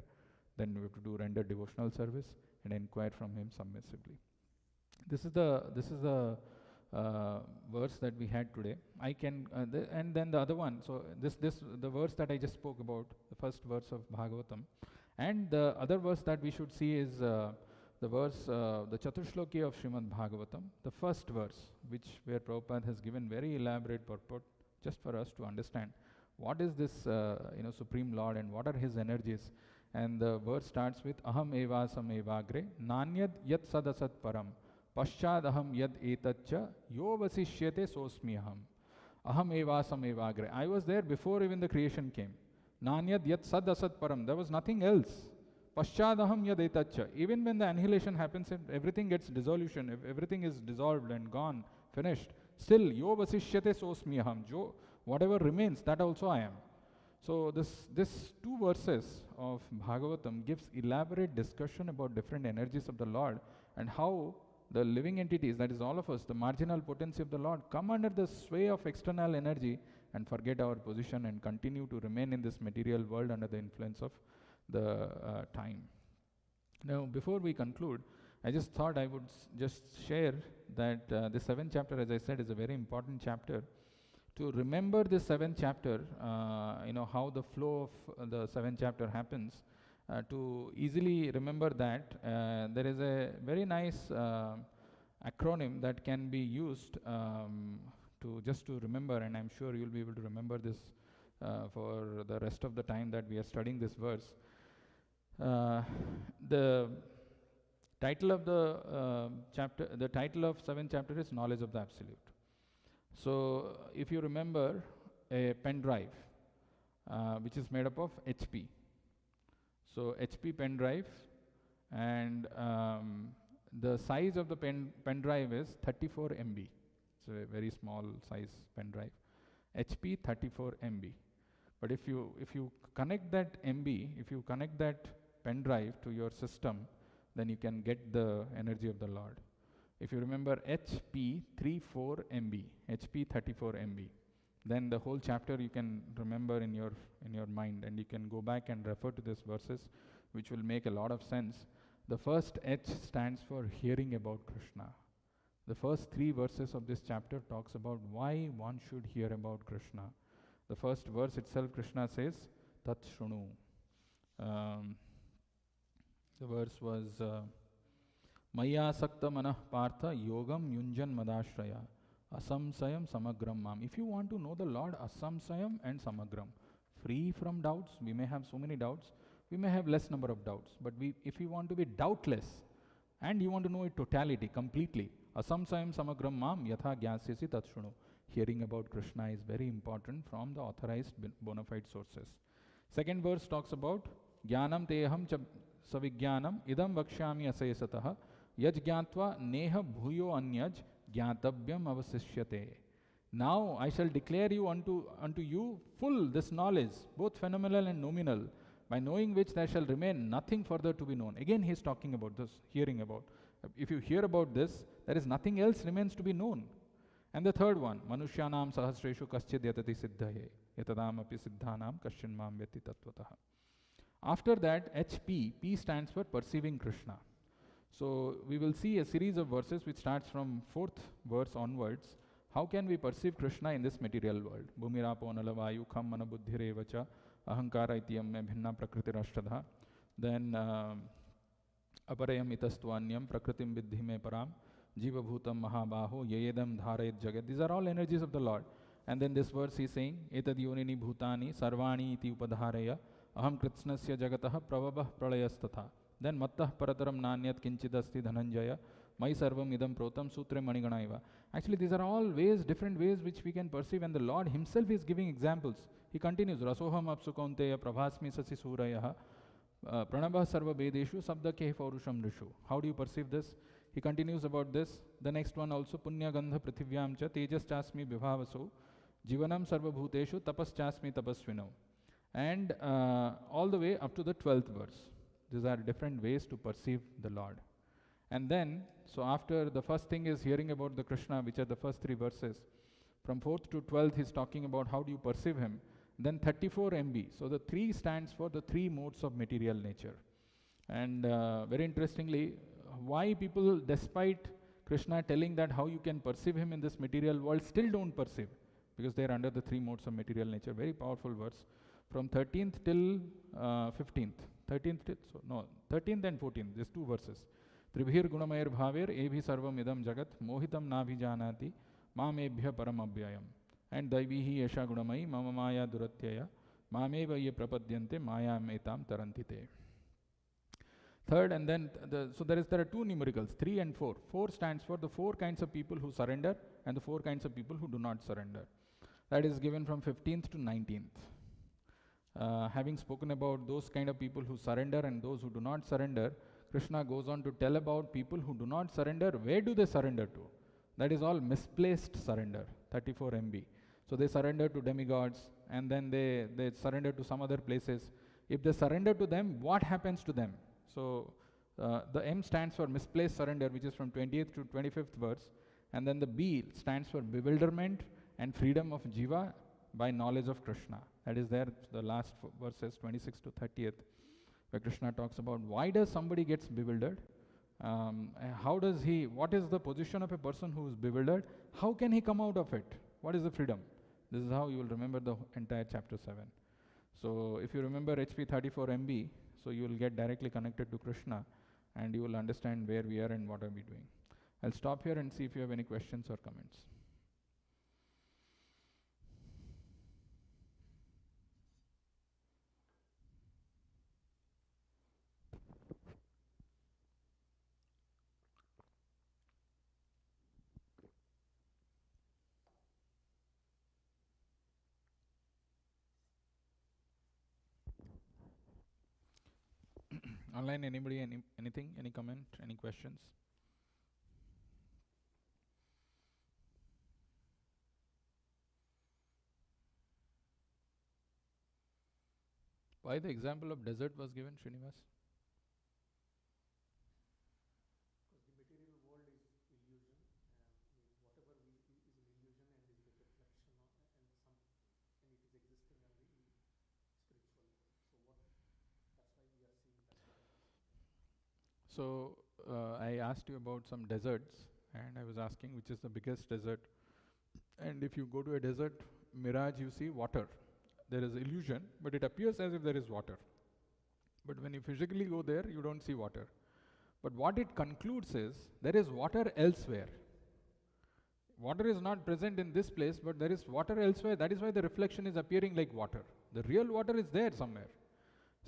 then we have to do render devotional service and inquire from him submissively. This is the verse that we had today. I can and then the other one. So the verse that I just spoke about, the first verse of Bhagavatam, and the other verse that we should see is the verse, the Chaturshloki of Srimad Bhagavatam, the first verse, where Prabhupada has given very elaborate purport just for us to understand what is this Supreme Lord and what are his energies. And the verse starts with Aham evasam evagre nanyad yat sadasat param paschad aham yad etaccha yo vasishyate sosmi aham. Aham evasam evagre. I was there before even the creation came. Nanyad yat sadasat param. There was nothing else. Paschad aham yad etaccha. Even when the annihilation happens, everything gets dissolution, if everything is dissolved and gone, finished. Still, yo vasishyate sosmi aham. Whatever remains, that also I am. So this two verses of Bhagavatam gives elaborate discussion about different energies of the Lord and how the living entities, that is all of us, the marginal potency of the Lord, come under the sway of external energy and forget our position and continue to remain in this material world under the influence of the time. Now, before we conclude, I just thought I would just share that the 7th chapter, as I said, is a very important chapter. To remember this 7th chapter, how the flow of the 7th chapter happens, to easily remember that, there is a very nice acronym that can be used to remember, and I'm sure you'll be able to remember this for the rest of the time that we are studying this verse. The title of the title of 7th chapter is Knowledge of the Absolute. So, if you remember a pen drive, which is made up of HP. So, HP pen drive, and the size of the pen drive is 34 MB. It's a very small size pen drive. HP 34 MB. But if you connect that MB, if you connect that pen drive to your system, then you can get the energy of the Lord. If you remember HP 34 MB, HP 34 MB, then the whole chapter you can remember in your mind, and you can go back and refer to these verses, which will make a lot of sense. The first H stands for hearing about Krishna. The first 3 verses of this chapter talks about why one should hear about Krishna. The first verse itself, Krishna says, Tat Shrunu. The verse was Maya Sakta Manah Partha Yogam Yunjan Madashraya Asamsayam Samagram Mam. If you want to know the Lord, Asamsayam and Samagram, free from doubts. We may have so many doubts, we may have less number of doubts, but if you want to be doubtless and you want to know it totality, completely, Asamsayam Samagram Mam Yatha Gyasyasi Tatshrunu. Hearing about Krishna is very important from the authorized bona fide sources. Second verse talks about Jnanam Teham Savigyanam Idam Vakshyami Asayasataha Yaj Gyatva Neha Bhuyo Anyaj Gyatabyam Avasishyate. Now I shall declare you unto you full this knowledge, both phenomenal and nominal, by knowing which there shall remain nothing further to be known. Again he is talking about this, hearing about. If you hear about this, there is nothing else remains to be known. And the third one, Manushyanam Sahasreshu Kaschid Yatati Siddhaye Yatadam Api Siddhanam Kaschin Mam Vyati Tattvataha. After that, HP, P stands for perceiving Krishna. So we will see a series of verses which starts from 4th verse onwards. How can we perceive Krishna in this material world? Bhumirapo Nalavayu Kham Manabuddhirevacha Ahankara Ityam Bhinna Prakritirashtadha. Then Aparayam Itastwanyam Prakritim Vidhime Param Jiva Bhutam Mahabaho Yedam Dharayat Jagat. These are all energies of the Lord. And then this verse he is saying Etad Yonini Bhutani Sarvani Iti Upadharaya Aham Kritsnasya Jagataha Pravabah Pralayasthatha. Then Mattah Parataram Nanyat Kinchidasti Dhananjaya Mai Sarvam Idam Protam Sutre Maniganaiva. Actually these are all ways, different ways which we can perceive, and the Lord himself is giving examples. He continues, Rasoham Apsukaunteya Prabhasmi Sasi Surayaha Pranabha Sarva Vedeshu Sabdake Paurusham Rishu. How do you perceive this? He continues about this. The next one also, Punya Gandha Prithivyam Cha Tejas Chasmi Vibhavaso Jivanam Sarva Bhuteshu Tapas Chasmi Tapasvino. And all the way up to the 12th verse. These are different ways to perceive the Lord. And then, so after the first thing is hearing about the Krishna, which are the first 3 verses. From 4th to 12th, he's talking about how do you perceive him. Then 34 MB. So the 3 stands for the 3 modes of material nature. And very interestingly, why people, despite Krishna telling that how you can perceive him in this material world, still don't perceive. Because they are under the 3 modes of material nature. Very powerful verse. From 13th till 15th. 13th and 14th, these 2 verses. Tribhir gunamayir bhavir ebhi sarvam idam jagat mohitam nabhijanati mamebhya paramabhyayam. And daivihi yasha gunamayi mama maya duratyaya mameva ye prapadyante maya metam tarantite. Third, and then there are two numericals, 3 and 4. 4 stands for the 4 kinds of people who surrender and the 4 kinds of people who do not surrender. That is given from 15th to 19th. Having spoken about those kind of people who surrender and those who do not surrender, Krishna goes on to tell about people who do not surrender. Where do they surrender to? That is all misplaced surrender, 34 MB. So they surrender to demigods and then they surrender to some other places. If they surrender to them, what happens to them? So the M stands for misplaced surrender, which is from 20th to 25th verse. And then the B stands for bewilderment and freedom of jiva by knowledge of Krishna. That is there, the last verses 26 to 30th, where Krishna talks about why does somebody gets bewildered? What is the position of a person who is bewildered? How can he come out of it? What is the freedom? This is how you will remember the entire chapter 7. So if you remember HP 34 MB, so you will get directly connected to Krishna and you will understand where we are and what are we doing. I'll stop here and see if you have any questions or comments. Online, anybody, anything, any comment, any questions? Why the example of desert was given, Srinivas? Because the material world is illusion, and whatever is an illusion and is the reflection of, and it is existing on the spiritual world. That's why we are seeing that way. So I asked you about some deserts, and I was asking which is the biggest desert. And if you go to a desert mirage, you see water. There is illusion, but it appears as if there is water. But when you physically go there, you don't see water. But what it concludes is, there is water elsewhere. Water is not present in this place, but there is water elsewhere. That is why the reflection is appearing like water. The real water is there somewhere.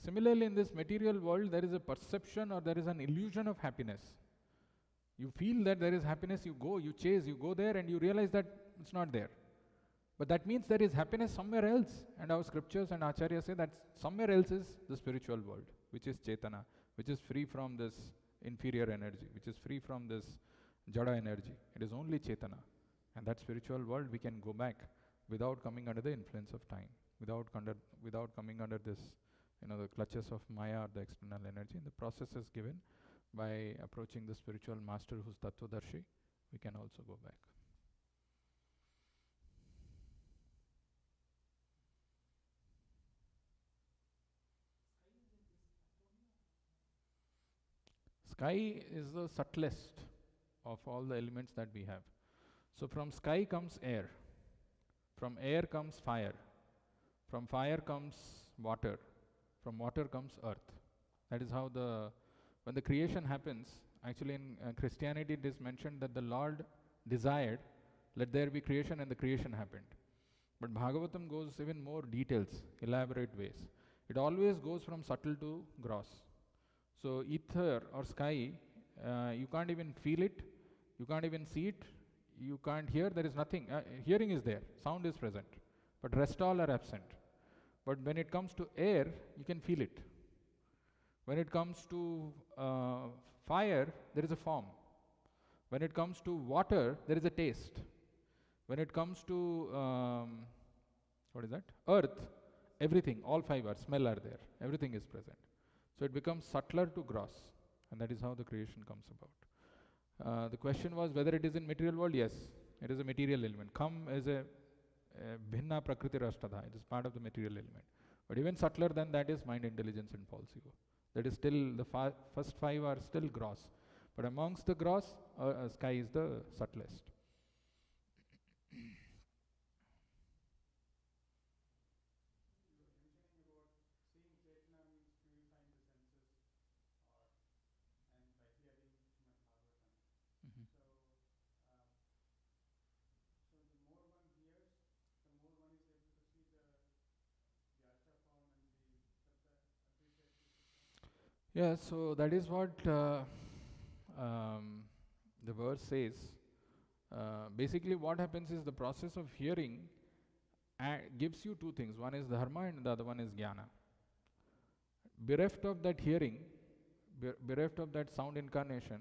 Similarly, in this material world, there is a perception or there is an illusion of happiness. You feel that there is happiness, you go, you chase, you go there and you realize that it's not there. But that means there is happiness somewhere else. And our scriptures and Acharya say that somewhere else is the spiritual world, which is Chetana, which is free from this inferior energy, which is free from this Jada energy. It is only Chetana. And that spiritual world we can go back without coming under the influence of time, without coming under this, the clutches of Maya or the external energy. And the process is given by approaching the spiritual master who's Tattvadarshi. We can also go back. Sky is the subtlest of all the elements that we have. So from sky comes air. From air comes fire. From fire comes water. From water comes earth. That is how when the creation happens, actually in Christianity it is mentioned that the Lord desired, let there be creation, and the creation happened. But Bhagavatam goes even more details, elaborate ways. It always goes from subtle to gross. So ether or sky, you can't even feel it, you can't even see it, you can't hear, there is nothing. Hearing is there, sound is present, but rest all are absent. But when it comes to air, you can feel it. When it comes to fire, there is a form. When it comes to water, there is a taste. When it comes to, earth, everything, all 5 are, smell are there, everything is present. So it becomes subtler to gross, and that is how the creation comes about. The question was whether it is in material world. Yes, it is a material element. Kham is a bhinna prakriti rashtadha. It is part of the material element. But even subtler than that is mind, intelligence and false ego. That is still, the first 5 are still gross. But amongst the gross, sky is the subtlest. Yeah, so that is what the verse says. Basically, what happens is the process of hearing gives you two things. One is dharma and the other one is jnana. Bereft of that hearing, bereft of that sound incarnation,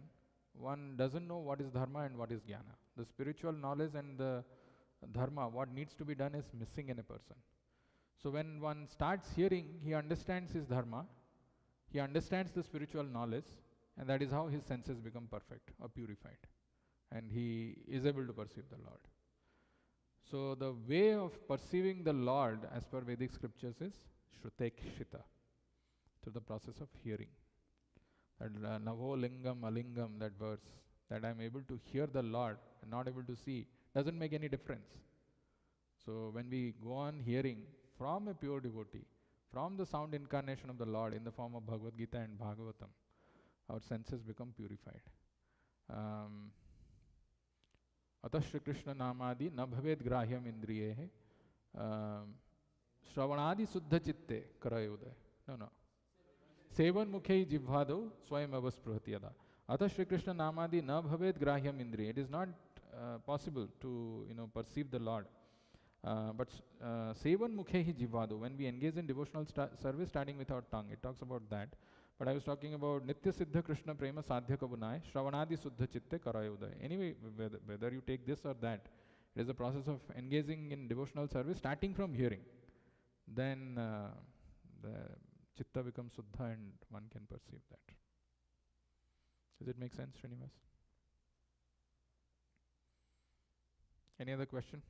one doesn't know what is dharma and what is jnana. The spiritual knowledge and the dharma, what needs to be done, is missing in a person. So when one starts hearing, he understands his dharma, he understands the spiritual knowledge, and that is how his senses become perfect or purified. And he is able to perceive the Lord. So the way of perceiving the Lord as per Vedic scriptures is Shrutekshita, through the process of hearing. That Navo Lingam Alingam, that verse, that I am able to hear the Lord and not able to see, doesn't make any difference. So when we go on hearing from a pure devotee, from the sound incarnation of the Lord in the form of Bhagavad Gita and Bhagavatam, our senses become purified. Atah Shri Krishna Namadi na bhaved grahyam indriyehe Shravanadi Suddha Chitte Karayude. No. Sevan Mukhe Jivhado Swayam Avasprahati Yada. Atah Shri Krishna Namadi na bhaved grahyam indriye. It is not possible to perceive the Lord. But Sevan Mukhe Jivhado, when we engage in devotional service starting with our tongue, it talks about that. But I was talking about Nitya Siddha Krishna Prema Sadhya Kabunai, Shravanadi Suddha Chitte Karayuda. Anyway, whether you take this or that, it is a process of engaging in devotional service starting from hearing. Then the Chitta becomes Suddha and one can perceive that. Does it make sense, Srinivas? Any other question?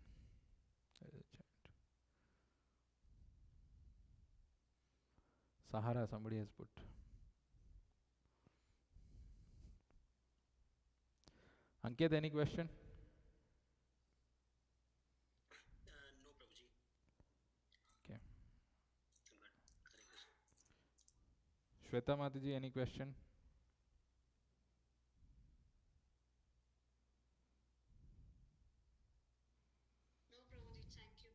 Sahara, somebody has put. Ankit, any question? No, Prabhuji. Okay. Shweta Mataji, any question? No, Prabhuji, thank you.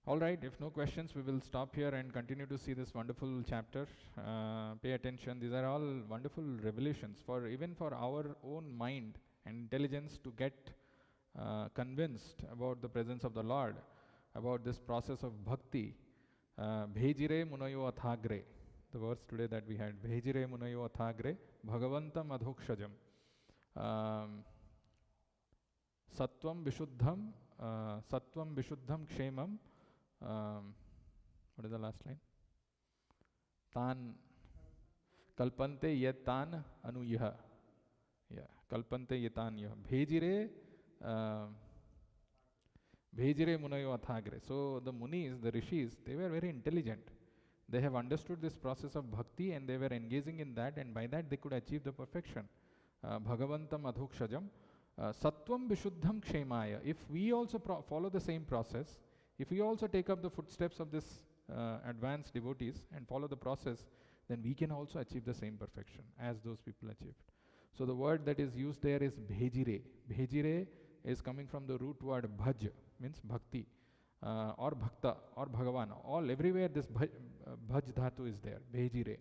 All right, if no questions, we will stop here and continue to see this wonderful chapter. Pay attention. These are all wonderful revelations even for our own mind and intelligence to get convinced about the presence of the Lord, about this process of bhakti. Bhejire munayo athagre. The verse today that we had. Bhejire munayo athagre bhagavantam adhokshajam. Sattvam vishuddham kshemam. What is the last line? Tan kalpante yetan anuyah. Yeah, kalpante yetan yah. Bhejire munayo athagre. So the munis, the rishis, they were very intelligent. They have understood this process of bhakti and they were engaging in that, and by that they could achieve the perfection. Bhagavantam adhokshajam. Sattvam vishuddham kshemaya. If we also follow the same process, if we also take up the footsteps of this advanced devotees and follow the process, then we can also achieve the same perfection as those people achieved. So the word that is used there is bhejire. Bhejire is coming from the root word bhaj, means bhakti, or bhakta, or bhagavan. Everywhere this bhaj dhatu is there, bhejire.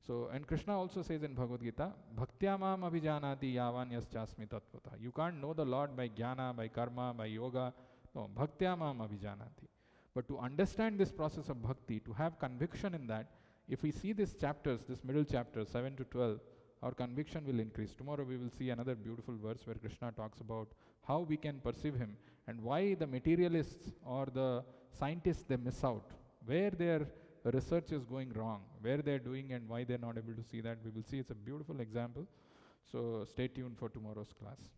So, and Krishna also says in Bhagavad Gita, bhaktyamam abhijanati yavan yaschasmi tattvata. You can't know the Lord by jnana, by karma, by yoga. No, bhaktyamam abhijanati. But to understand this process of bhakti, to have conviction in that, if we see these chapters, this middle chapter, 7 to 12, our conviction will increase. Tomorrow we will see another beautiful verse where Krishna talks about how we can perceive him and why the materialists or the scientists, they miss out, where their research is going wrong, where they're doing and why they're not able to see that. We will see. It's a beautiful example. So stay tuned for tomorrow's class.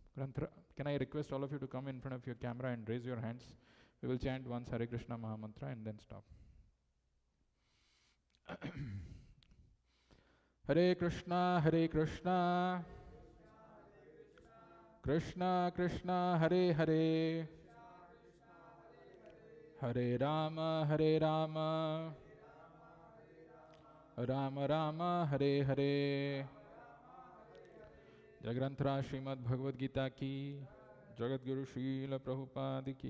Can I request all of you to come in front of your camera and raise your hands? We will chant once Hare Krishna Maha Mantra and then stop. Hare Krishna, Hare Krishna, Krishna Krishna, Hare Hare, Hare Rama, Hare Rama, Rama Rama, Hare Hare. Jagranthra Srimad Bhagavad Gita ki, Jagat Guru Srila Prabhupada ki.